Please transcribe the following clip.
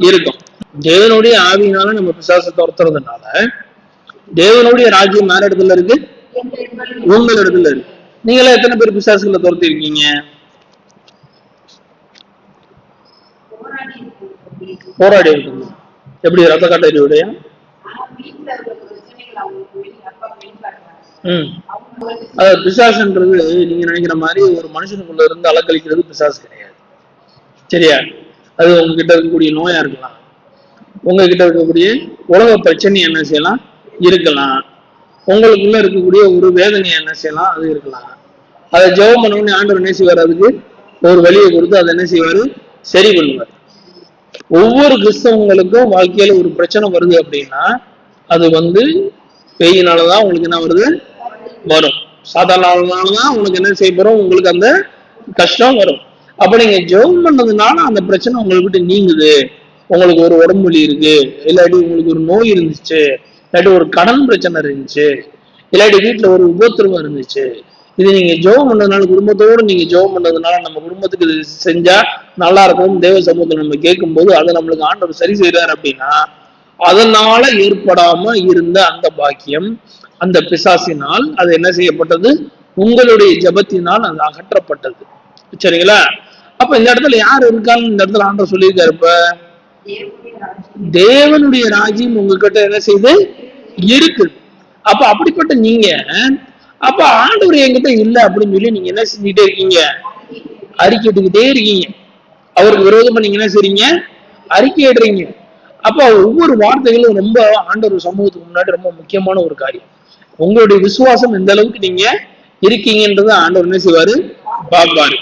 இருக்கும். தேவனுடைய ஆவியினால நம்ம பிசாசை துரத்துறதுனால தேவனுடைய ராஜ்யம் யார் இடத்துல இருக்கு? உங்கள் இடத்துல இருக்கு. நீங்களே எத்தனை பேர் பிசாசுகளை துரத்தி இருக்கீங்க? போராடி இருக்கீங்க. எப்படி? ரத்த கட்டளையுடைய பிசாசுன்றது நீங்க நினைக்கிற மாதிரி ஒரு மனுஷனுக்குள்ள இருந்து அலக்கழிக்கிறது பிசாசு கிடையாது. சரியா? அது உங்ககிட்ட இருக்கக்கூடிய நோயா இருக்கலாம், உங்ககிட்ட இருக்கக்கூடிய உலக பிரச்சனை என்ன செய்யலாம் இருக்கலாம், உங்களுக்குள்ள இருக்கக்கூடிய ஒரு வேதனையை என்ன செய்யலாம் அது இருக்கலாம். அதை ஜெபம் பண்ணவொடனே ஆண்டவர் என்ன செய்வார்? அதுக்கு ஒரு வழியை கொடுத்து அதை என்ன செய்வாரு? சரி பண்ணுவார். ஒவ்வொரு கிறிஸ்தவங்களுக்கும் வாழ்க்கையில ஒரு பிரச்சனை வருது அப்படின்னா அது பேயினாலதான் உங்களுக்கு என்ன வருது? வரும். சாதாரணனாலதான் உங்களுக்கு என்ன செய்ய போறோம்? உங்களுக்கு அந்த கஷ்டம் வரும். அப்ப நீங்க ஜெபம் பண்ணதுனால அந்த பிரச்சனை உங்களுக்கு விட்டு நீங்குது. உங்களுக்கு ஒரு உடம்பு வலி இருக்கு, இல்லாட்டி உங்களுக்கு ஒரு நோய் இருந்துச்சு, இல்லாட்டி ஒரு கடன் பிரச்சனை இருந்துச்சு, இல்லாட்டி வீட்டுல ஒரு உபத்திரவம் இருந்துச்சு, இது நீங்க ஜெபம் பண்ணதுனால, குடும்பத்தோடு நீங்க ஜெபம் பண்ணதுனால நம்ம குடும்பத்துக்கு இது செஞ்சா நல்லா இருக்கும் தேவ சமூகத்தை நம்ம கேட்கும் போது அதை நம்மளுக்கு ஆண்டவர் சரி செய்யறாரு அப்படின்னா அதனால ஏற்படாம இருந்த அந்த பாக்கியம் அந்த பிசாசினால் அது என்ன செய்யப்பட்டது? உங்களுடைய ஜபத்தினால் அது அகற்றப்பட்டது. சரிங்களா? அப்ப இந்த இடத்துல யார் இருக்கான்னு இந்த இடத்துல ஆண்டவர் சொல்லியிருக்காரு. இப்ப தேவனுடைய ராஜ்யம் உங்ககிட்ட என்ன செய்து இருக்கு. அப்ப அப்படிப்பட்ட நீங்க அப்ப ஆண்டவர் என்கிட்ட இல்லை அப்படின்னு சொல்லி நீங்க என்ன செஞ்சுட்டே இருக்கீங்க? அறிக்கையிட்டுக்கிட்டே இருக்கீங்க. அவருக்கு விரோதமா நீங்க என்ன செய்றீங்க? அறிக்கையிடுறீங்க. அப்ப ஒவ்வொரு வார்த்தைகளும் ரொம்ப ஆண்டவர் சமூகத்துக்கு முன்னாடி ரொம்ப முக்கியமான ஒரு காரியம். உங்களுடைய விசுவாசம் எந்த அளவுக்கு நீங்க இருக்கீங்கன்றத ஆண்டவர் என்ன செய்வாரு? பார்ப்பாரு.